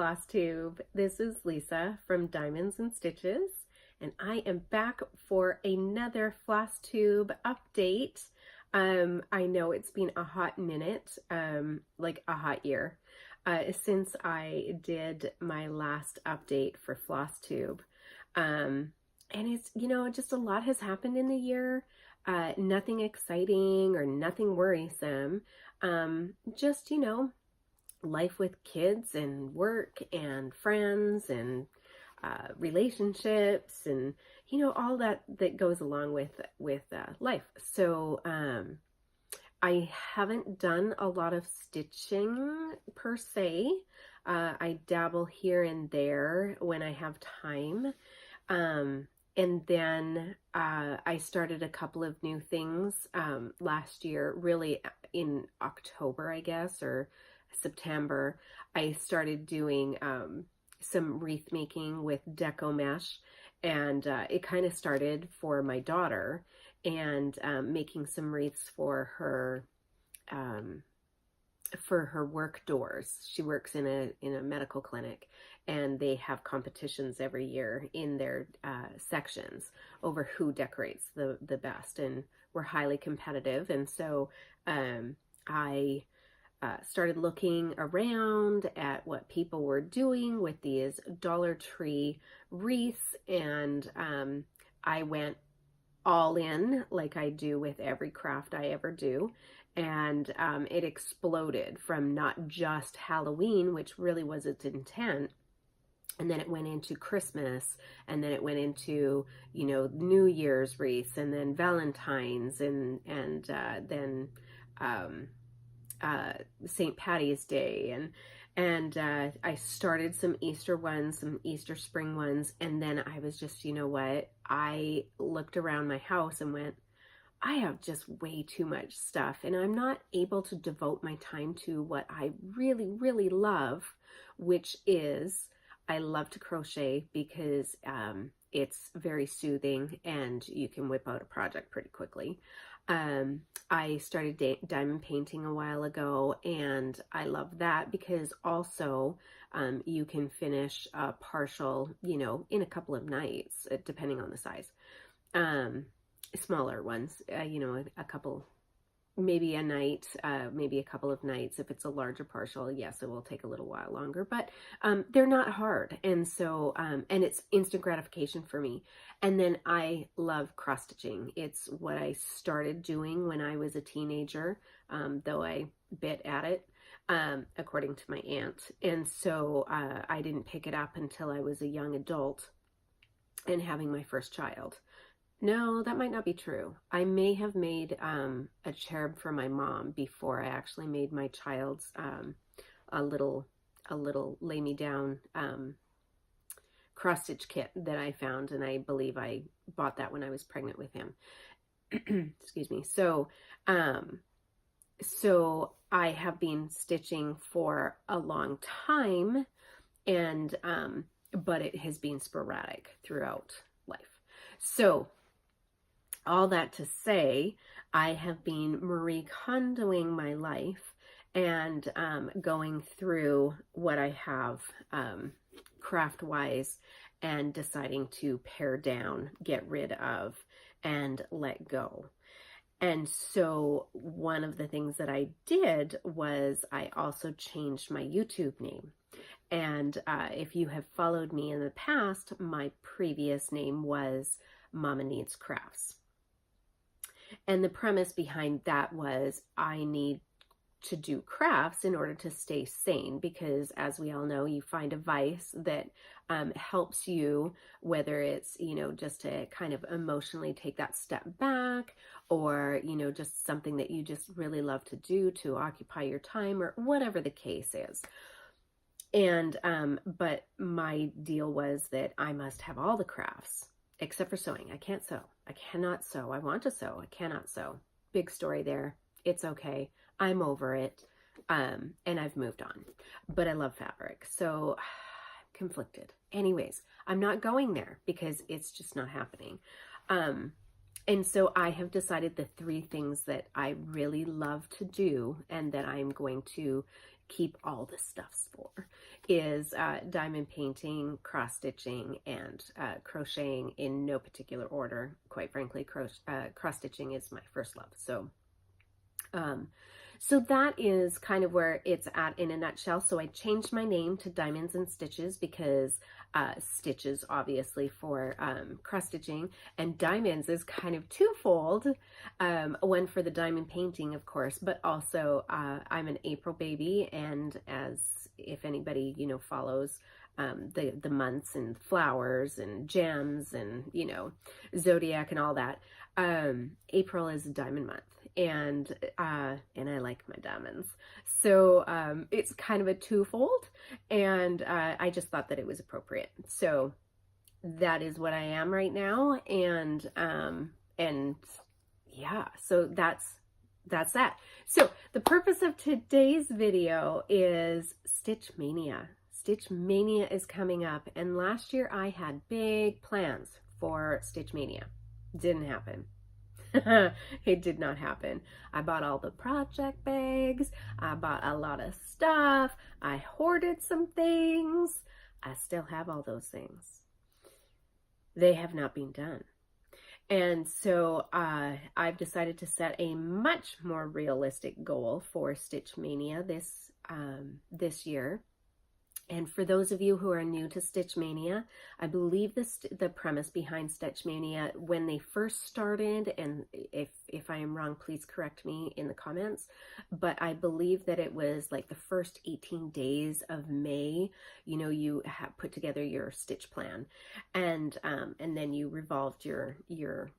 Flosstube. This is Lisa from Diamonds and Stitches, and I am back for another Flosstube update. I know it's been a hot minute, like a hot year, since I did my last update for Flosstube. And it's, just a lot has happened in the year. Nothing exciting or nothing worrisome. Just, life with kids and work and friends and relationships and all that goes along with life. So I haven't done a lot of stitching per se. I dabble here and there when I have time. And then I started a couple of new things last year, really in October, I guess, or September. I started doing some wreath making with deco mesh, and it kind of started for my daughter, and making some wreaths for her work doors. She works in a medical clinic, and they have competitions every year in their sections over who decorates the best, and we're highly competitive. And so I started looking around at what people were doing with these Dollar Tree wreaths, and I went all in, like I do with every craft I ever do. And it exploded from not just Halloween, which really was its intent, and then it went into Christmas, and then it went into, New Year's wreaths, and then Valentine's, and then St. Patty's Day, and I started some Easter ones, some Easter spring ones, and then I was just, I looked around my house and went, I have just way too much stuff, and I'm not able to devote my time to what I really, really love, which is I love to crochet because it's very soothing and you can whip out a project pretty quickly. I started diamond painting a while ago, and I love that because also you can finish a partial, in a couple of nights, depending on the size. Smaller ones, a couple, maybe a night, maybe a couple of nights. If it's a larger partial, yes, it will take a little while longer, but they're not hard. And so, and it's instant gratification for me. And then I love cross stitching. It's what I started doing when I was a teenager, though I bit at it, according to my aunt. And so I didn't pick it up until I was a young adult and having my first child. No, that might not be true. I may have made a cherub for my mom before I actually made my child's a little lay me down cross stitch kit that I found, and I believe I bought that when I was pregnant with him. Excuse me. So so I have been stitching for a long time, and but it has been sporadic throughout life. So all that to say, I have been Marie Kondoing my life and going through what I have craft-wise and deciding to pare down, get rid of, and let go. And so one of the things that I did was I also changed my YouTube name. And if you have followed me in the past, my previous name was Mama Needs Crafts. And the premise behind that was I need to do crafts in order to stay sane, because as we all know, you find a vice that helps you, whether it's, just to kind of emotionally take that step back, or, just something that you just really love to do to occupy your time, or whatever the case is. And, but my deal was that I must have all the crafts except for sewing. I can't sew. I cannot sew. I want to sew. I cannot sew. Big story there. It's okay. I'm over it. And I've moved on. But I love fabric. So I'm conflicted. Anyways, I'm not going there because it's just not happening. And so I have decided the 3 things that I really love to do and that I'm going to keep all the stuffs for, is diamond painting, cross stitching, and crocheting in no particular order. Quite frankly, cross stitching is my first love. So that is kind of where it's at in a nutshell. So I changed my name to Diamonds and Stitches because stitches obviously for cross stitching, and diamonds is kind of twofold. One for the diamond painting, of course, but also I'm an April baby, and as if anybody, you know, follows the months and flowers and gems and, you know, zodiac and all that, April is a diamond month. And I like my diamonds. So it's kind of a twofold, and I just thought that it was appropriate. So that is what I am right now, and yeah, so that's that. So the purpose of today's video is Stitch Mania. Stitch Mania is coming up, and last year I had big plans for Stitch Mania. Didn't happen. It did not happen. I bought all the project bags. I bought a lot of stuff. I hoarded some things. I still have all those things. They have not been done. And so I've decided to set a much more realistic goal for Stitch Mania this year. And for those of you who are new to Stitch Mania, I believe the premise behind Stitch Mania when they first started, and if I am wrong, please correct me in the comments, but I believe that it was like the first 18 days of May, you know, you have put together your stitch plan, and then you revolved your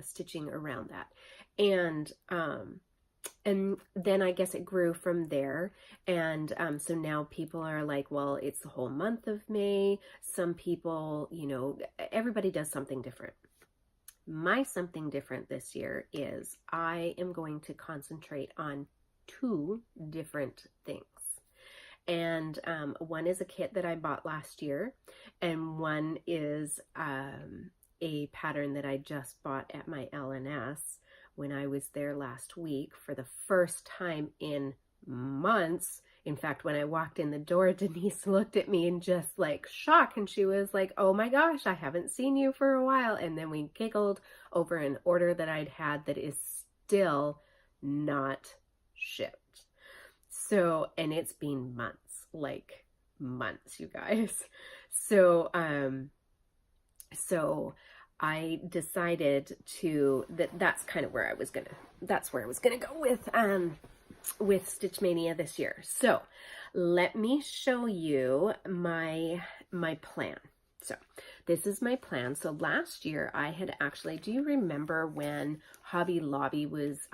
stitching around that. And then I guess it grew from there. And so now people are like, well, it's the whole month of May. Some people, you know, everybody does something different. My something different this year is I am going to concentrate on 2 different things. And one is a kit that I bought last year, and one is a pattern that I just bought at my LNS when I was there last week for the first time in months. In fact, when I walked in the door, Denise looked at me in just like shock, and she was like, oh my gosh, I haven't seen you for a while. And then we giggled over an order that I'd had that is still not shipped. So, and it's been months, like months, you guys. So I decided that's kind of where I was gonna go with Stitch Mania this year. So let me show you my plan. So this is my plan. So last year I had actually, do you remember when Hobby Lobby was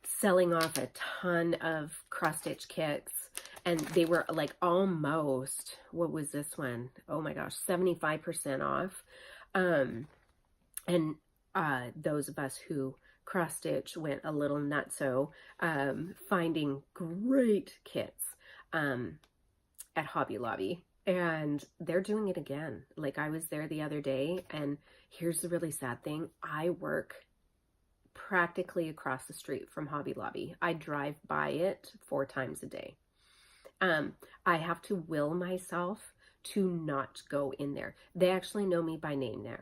selling off a ton of cross stitch kits? And they were like almost, what was this one? Oh my gosh, 75% off. And those of us who cross stitch went a little nutso, finding great kits at Hobby Lobby, and they're doing it again. Like, I was there the other day, and here's the really sad thing. I work practically across the street from Hobby Lobby. I drive by it 4 times a day. I have to will myself to not go in there. They actually know me by name now.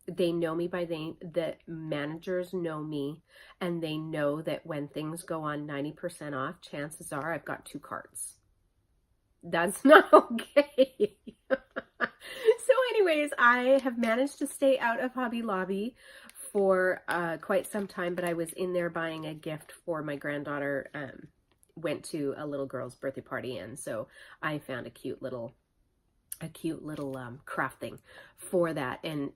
They know me by name. The managers know me, and they know that when things go on 90% off, chances are I've got 2 carts. That's not okay. So anyways, I have managed to stay out of Hobby Lobby for quite some time, but I was in there buying a gift for my granddaughter. Went to a little girl's birthday party, and so I found a cute little craft thing for that, and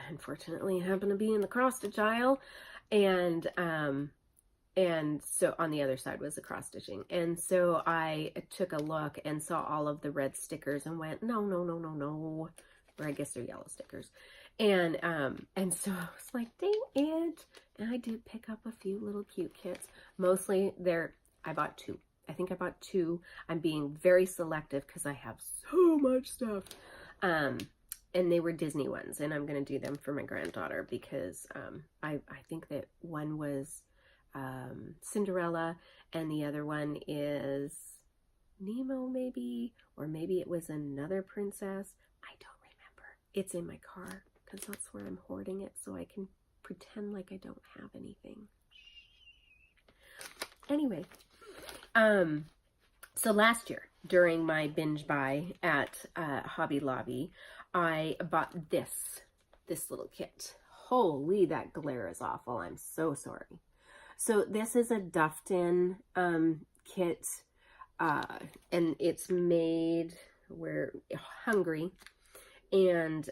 unfortunately it happened to be in the cross stitch aisle, and so on the other side was the cross stitching, and so I took a look and saw all of the red stickers and went, no, or I guess they're yellow stickers, and so I was like, dang it. And I did pick up a few little cute kits. Mostly I bought 2. I think I bought 2. I'm being very selective because I have so much stuff. And they were Disney ones, and I'm going to do them for my granddaughter because I think that one was Cinderella, and the other one is Nemo maybe, or maybe it was another princess. I don't remember. It's in my car because that's where I'm hoarding it so I can pretend like I don't have anything. Anyway, so last year during my binge buy at Hobby Lobby, I bought this little kit. Holy, that glare is awful. I'm so sorry. So this is a Duffton kit, and it's made, we're Hungary, and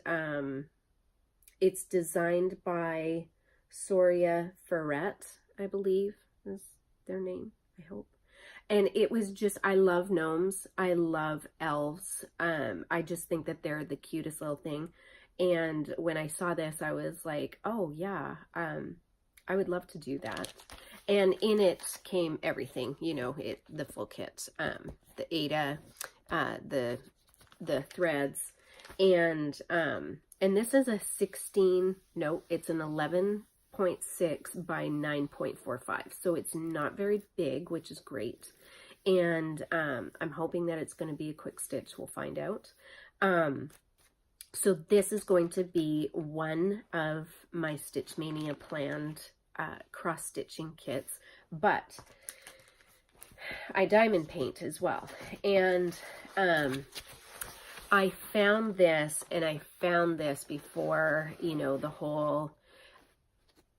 it's designed by Soria Ferret, I believe is their name, I hope. And it was just, I love gnomes. I love elves. I just think that they're the cutest little thing. And when I saw this, I was like, oh yeah, I would love to do that. And in it came everything, you know, the full kit, the Ada, the threads, and this is a 16, no, it's an 11.6 by 9.45. So it's not very big, which is great. And I'm hoping that it's going to be a quick stitch. We'll find out. So this is going to be one of my Stitch Mania planned cross-stitching kits, but I diamond paint as well. And I found this, and I found this before, you know, the whole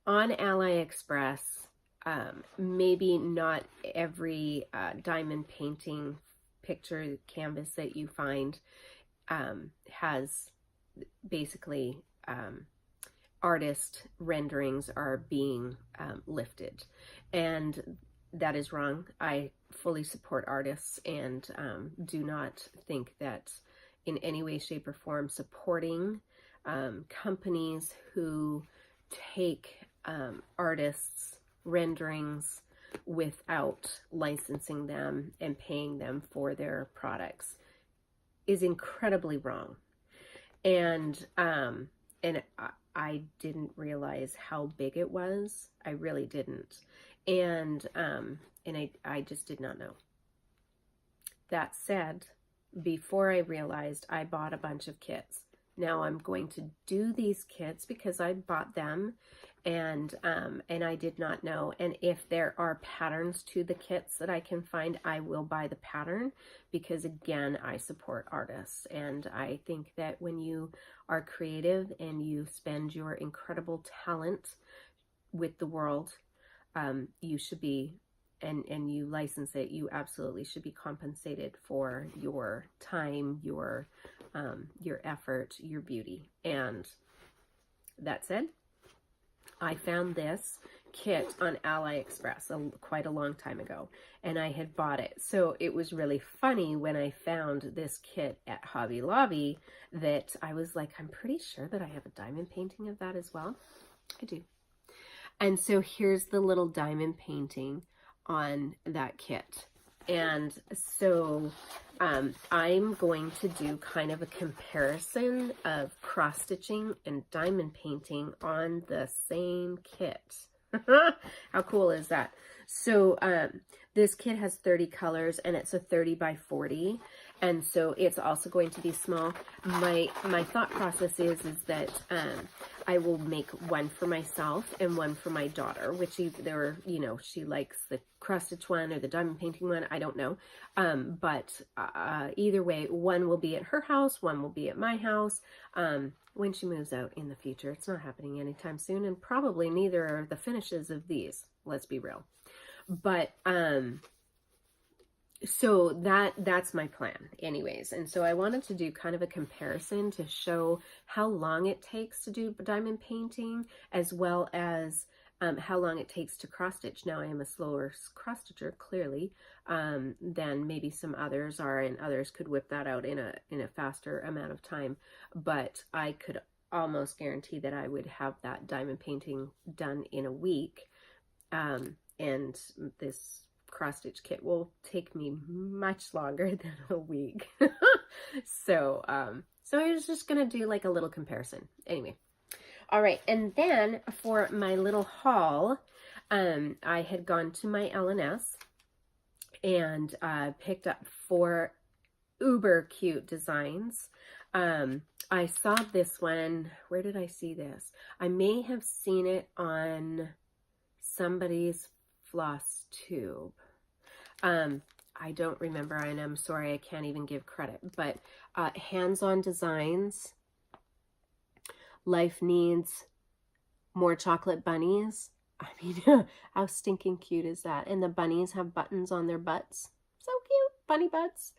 on AliExpress. Maybe not every diamond painting picture canvas that you find has basically artist renderings are being lifted, and that is wrong. I fully support artists and do not think that in any way, shape, or form supporting companies who take artists' renderings without licensing them and paying them for their products is incredibly wrong. And I didn't realize how big it was. I really didn't. And I just did not know. That said, before I realized, I bought a bunch of kits. Now I'm going to do these kits because I bought them, and I did not know. And if there are patterns to the kits that I can find, I will buy the pattern, because again, I support artists. And I think that when you are creative and you spend your incredible talent with the world, you should be, and you license it, you absolutely should be compensated for your time, your effort, your beauty. And that said, I found this kit on AliExpress quite a long time ago, and I had bought it. So it was really funny when I found this kit at Hobby Lobby that I was like, I'm pretty sure that I have a diamond painting of that as well. I do. And so here's the little diamond painting on that kit. And so I'm going to do kind of a comparison of cross-stitching and diamond painting on the same kit. How cool is that? So this kit has 30 colors, and it's a 30 by 40. And so it's also going to be small. My thought process is that I will make one for myself and one for my daughter, which either, you know, she likes the cross stitch one or the diamond painting one. I don't know. But either way, one will be at her house, one will be at my house when she moves out in the future. It's not happening anytime soon, and probably neither are the finishes of these. Let's be real. But so that's my plan anyways. And so I wanted to do kind of a comparison to show how long it takes to do diamond painting, as well as how long it takes to cross stitch. Now I am a slower cross stitcher, clearly, than maybe some others are, and others could whip that out in a faster amount of time. But I could almost guarantee that I would have that diamond painting done in a week. And this cross-stitch kit will take me much longer than a week. So I was just gonna do like a little comparison. Anyway, all right. And then for my little haul, I had gone to my L&S, and picked up 4 uber cute designs. I saw this one. Where did I see this? I may have seen it on somebody's Flosstube. I don't remember, and I'm sorry, I can't even give credit, but hands-on designs. Life needs more chocolate bunnies. I mean, how stinking cute is that? And the bunnies have buttons on their butts. So cute, bunny butts.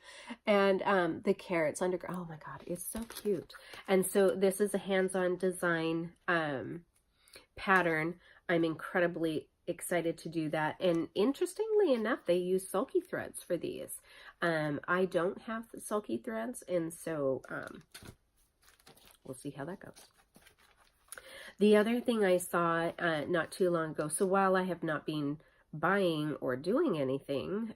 And the carrots under, oh my God, it's so cute. And so this is a hands-on design pattern. I'm incredibly excited to do that. And interestingly enough, they use sulky threads for these. I don't have the sulky threads, and so we'll see how that goes. The other thing I saw not too long ago, so while I have not been buying or doing anything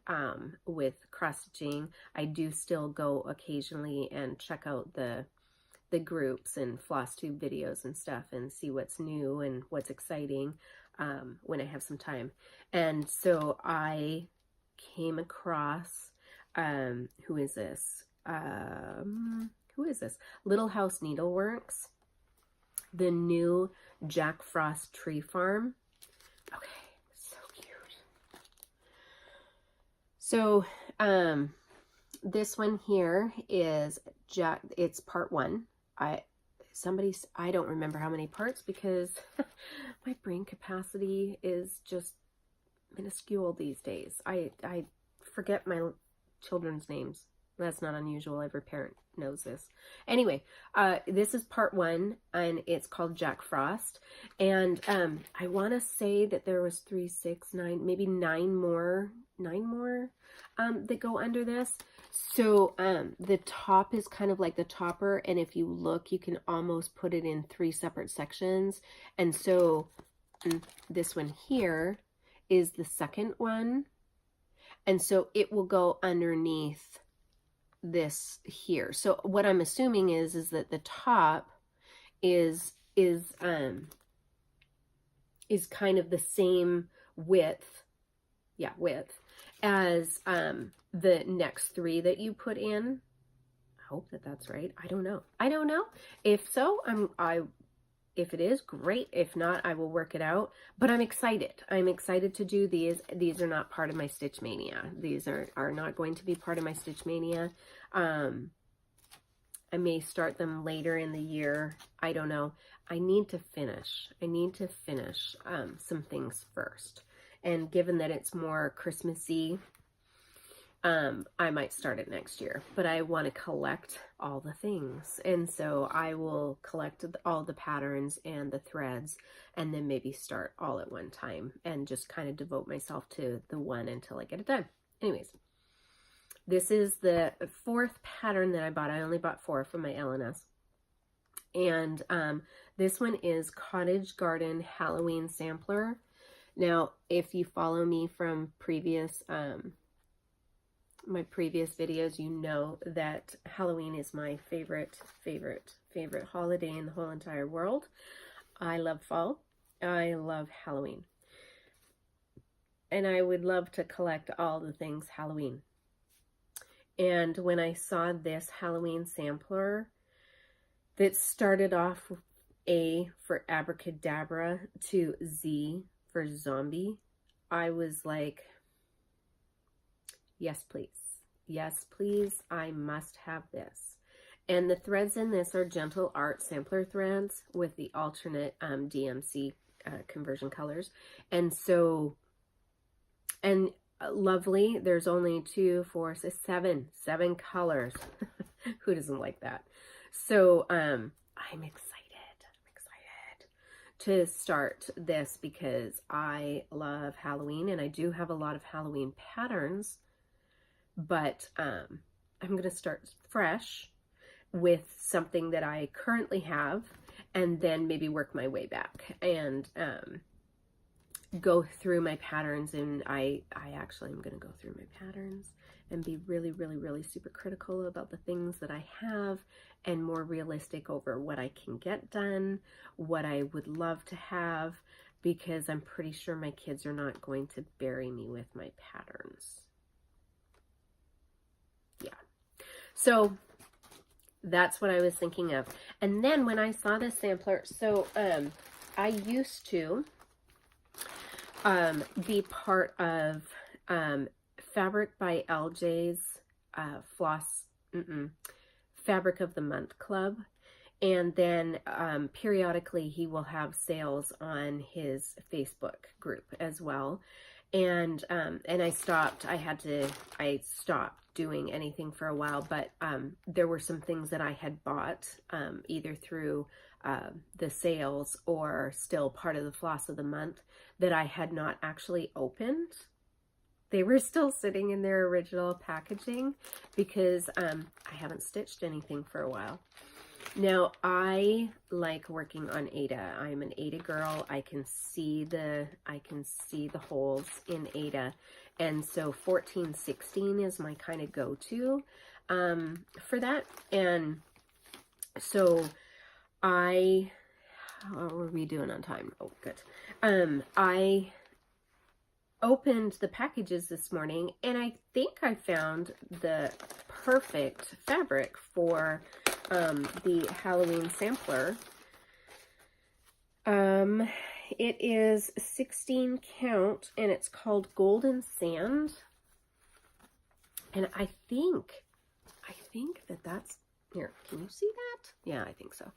with cross-stitching, I do still go occasionally and check out the groups and Flosstube videos and stuff and see what's new and what's exciting when I have some time. And so I came across, who is this? Little House Needleworks, the new Jack Frost Tree Farm. Okay, so cute. So this one here is it's part 1. I don't remember how many parts because my brain capacity is just minuscule these days. I forget my children's names. That's not unusual. Every parent knows this. Anyway, this is part 1, and it's called Jack Frost. And I want to say that there was 3, 6, 9, maybe 9 more that go under this. So the top is kind of like the topper, and if you look, you can almost put it in 3 separate sections. And so this one here is the second one, and so it will go underneath this here. So what I'm assuming is that the top is kind of the same width as the next 3 that you put in. I hope that that's right. I don't know. If so, if it is, great. If not, I will work it out. But I'm excited. I'm excited to do these. These are not part of my Stitch Mania. These are not going to be part of my Stitch Mania. I may start them later in the year. I don't know. I need to finish some things first. And given that it's more Christmassy, I might start it next year, but I want to collect all the things. And so I will collect all the patterns and the threads, and then maybe start all at one time and just kind of devote myself to the one until I get it done. Anyways, this is the 4th pattern that I bought. I only bought 4 from my LNS. And this one is Cottage Garden Halloween Sampler. Now, if you follow me from my previous videos, you know that Halloween is my favorite holiday in the whole entire world. I love fall. I love Halloween. And I would love to collect all the things Halloween. And when I saw this Halloween sampler that started off with A for abracadabra to Z for zombie, I was like, yes, please. Yes, please. I must have this. And the threads in this are Gentle Art sampler threads with the alternate DMC conversion colors. And so, and lovely, there's only 2, 4, 6, 7 colors. Who doesn't like that? So I'm excited. To start this because I love Halloween, and I do have a lot of Halloween patterns. But I'm going to start fresh with something that I currently have, and then maybe work my way back and go through my patterns. And I actually am going to go through my patterns and be really, really, really super critical about the things that I have, and more realistic over what I can get done, what I would love to have, because I'm pretty sure my kids are not going to bury me with my patterns. So that's what I was thinking of. And then when I saw this sampler, so I used to be part of Fabric by LJ's Fabric of the Month Club. And then periodically he will have sales on his Facebook group as well. And I stopped doing anything for a while, but there were some things that I had bought either through the sales or still part of the Floss of the Month that I had not actually opened. They were still sitting in their original packaging because I haven't stitched anything for a while. Now, I like working on Aida. I'm an Aida girl. I can see the holes in Aida. And so 1416 is my kind of go-to for that. And so how are we doing on time? Oh, good. I opened the packages this morning, and I think I found the perfect fabric for the Halloween sampler. It is 16 count, and it's called Golden Sand. And I think that that's, here, can you see that? Yeah, I think so.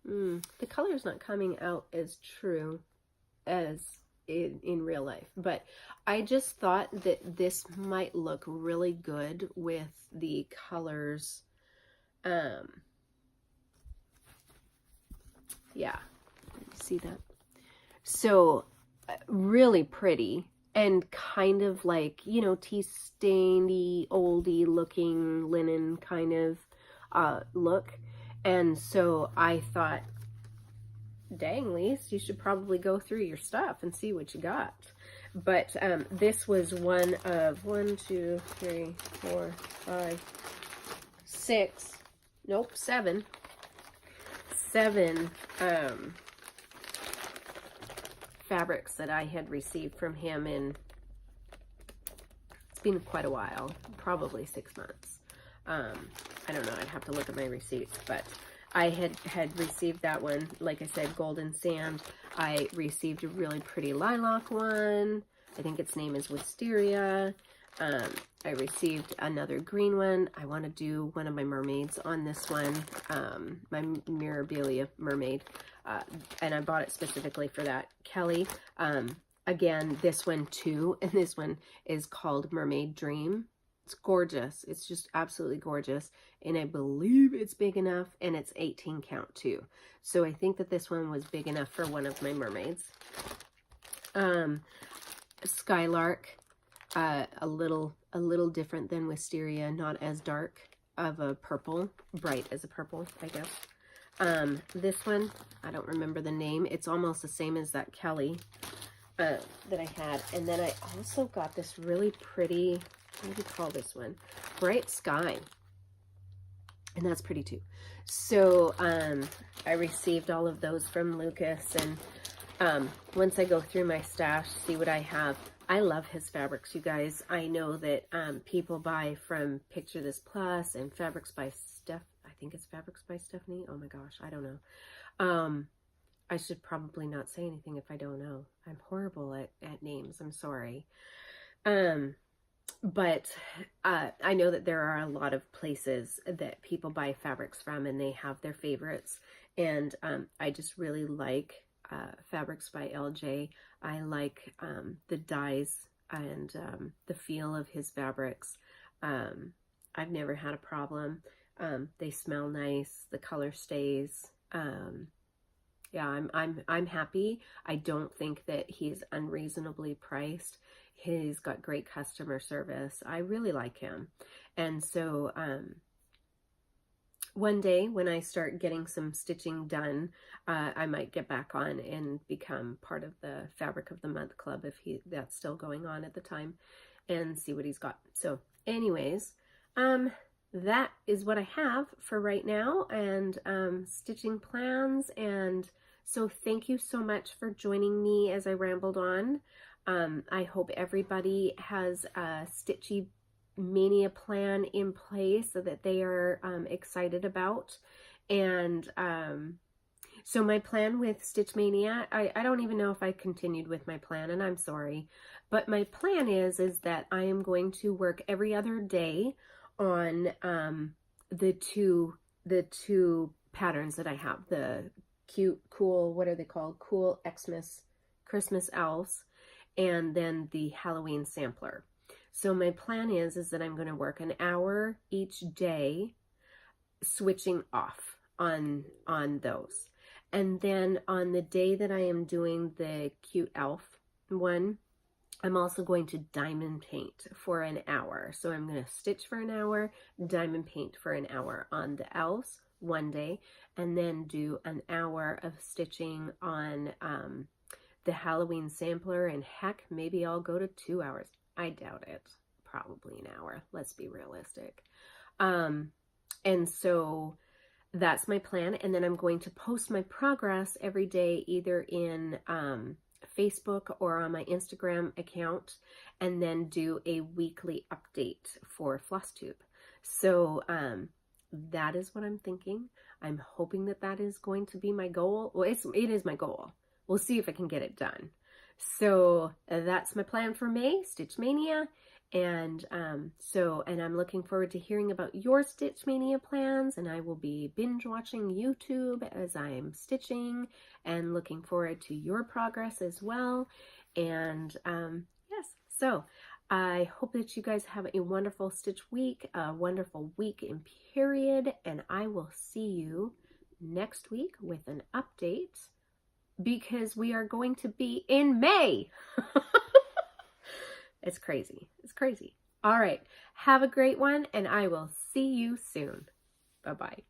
The color is not coming out as true as in real life, but I just thought that this might look really good with the colors. Yeah, see that? So really pretty and kind of like, you know, tea-stainedy, oldie looking linen kind of look. And so I thought, dang, Lise, you should probably go through your stuff and see what you got. But this was one of 7 fabrics that I had received from him in, it's been quite a while, probably 6 months. I don't know, I'd have to look at my receipts, but I had received that one, like I said, Golden Sand. I received a really pretty lilac one. I think its name is Wisteria. I received another green one. I want to do one of my mermaids on this one, my Mirabilia mermaid, and I bought it specifically for that. Kelly, again, this one too, and this one is called Mermaid Dream. It's gorgeous. It's just absolutely gorgeous, and I believe it's big enough, and it's 18 count too. So I think that this one was big enough for one of my mermaids. Skylark, a little different than Wisteria, not as dark of a purple, bright as a purple, I guess. This one, I don't remember the name. It's almost the same as that Kelly that I had. And then I also got this really pretty, what do you call this one? Bright Sky. And that's pretty too. So I received all of those from Lucas, and once I go through my stash, see what I have. I love his fabrics, you guys. I know that people buy from Picture This Plus and Fabrics by Steph. I think it's Fabrics by Stephanie. Oh my gosh, I don't know. I should probably not say anything if I don't know. I'm horrible at names. I'm sorry. But I know that there are a lot of places that people buy fabrics from, and they have their favorites. And I just really like Fabrics by LJ. I like the dyes and the feel of his fabrics. I've never had a problem. They smell nice. The color stays. Yeah, I'm happy. I don't think that he's unreasonably priced. He's got great customer service. I really like him. And so one day when I start getting some stitching done, I might get back on and become part of the Fabric of the Month Club if that's still going on at the time, and see what he's got. So anyways, that is what I have for right now, and stitching plans. And so thank you so much for joining me as I rambled on. I hope everybody has a stitchy Maynia plan in place so that they are excited about. And so my plan with Stitch Maynia, I don't even know if I continued with my plan, and I'm sorry, but my plan is that I am going to work every other day on the two patterns that I have, the cute, cool, what are they called? Cool Xmas Christmas elves, and then the Halloween sampler. So my plan is that I'm going to work an hour each day, switching off on those. And then on the day that I am doing the cute elf one, I'm also going to diamond paint for an hour. So I'm going to stitch for an hour, diamond paint for an hour on the elves one day, and then do an hour of stitching on the Halloween sampler. And heck, maybe I'll go to 2 hours. I doubt it. Probably an hour. Let's be realistic. And so that's my plan. And then I'm going to post my progress every day, either in Facebook or on my Instagram account, and then do a weekly update for Flosstube. So that is what I'm thinking. I'm hoping that that is going to be my goal. Well, it is my goal. We'll see if I can get it done. So that's my plan for May, Stitch Maynia. And and I'm looking forward to hearing about your Stitch Maynia plans, and I will be binge watching YouTube as I'm stitching and looking forward to your progress as well. And yes, so I hope that you guys have a wonderful Stitch week, a wonderful week in period, and I will see you next week with an update, because we are going to be in May. It's crazy. It's crazy. All right. Have a great one, and I will see you soon. Bye-bye.